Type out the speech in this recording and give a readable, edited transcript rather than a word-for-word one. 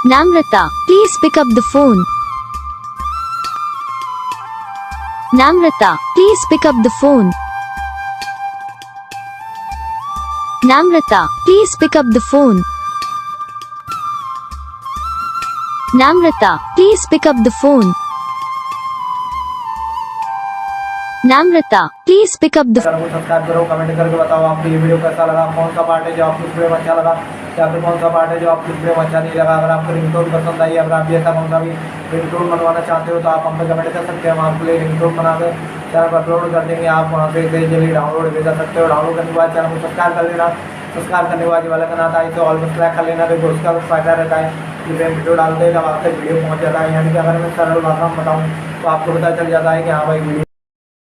Namrata, please pick up the phone. Namrata, please pick up the phone. Namrata, please pick up the phone. Namrata, please pick up the phone. Namrata, please pick up the channel को subscribe करो, comment करके बताओ आपको ये video कैसा लगा, कौन सा पार्ट है जो आपको वीडियो में अच्छा लगा या फिर कौन सा पार्ट है जो आपको वीडियो में अच्छा नहीं लगा। अगर आपको रिंगटोन पसंद आई, अगर आप भी ऐसा कौन सा भी रिंगटोन बनवाना चाहते हो तो आप हम पे कमेंट कर सकते हैं। हम आपके लिए रिंगटोन बना कर चैनल पर अपलोड कर देंगे। आप वहाँ से इसे जल्दी डाउनलोड भी कर सकते हो। डाउनलोड करने के बाद चैनल को सब्सक्राइब कर लेना। सब्सक्राइब करने के बाद वाला करना था इसे ऑल पर सेलेक्ट कर लेना, तो उसका फायदा रहता है कि मैं वीडियो डालते हैं जब आप तक वीडियो पहुँच जाता है। यानी कि अगर मैं सरल भाषा में बताऊँ तो आपको पता चल जाता है कि हाँ भाई वीडियो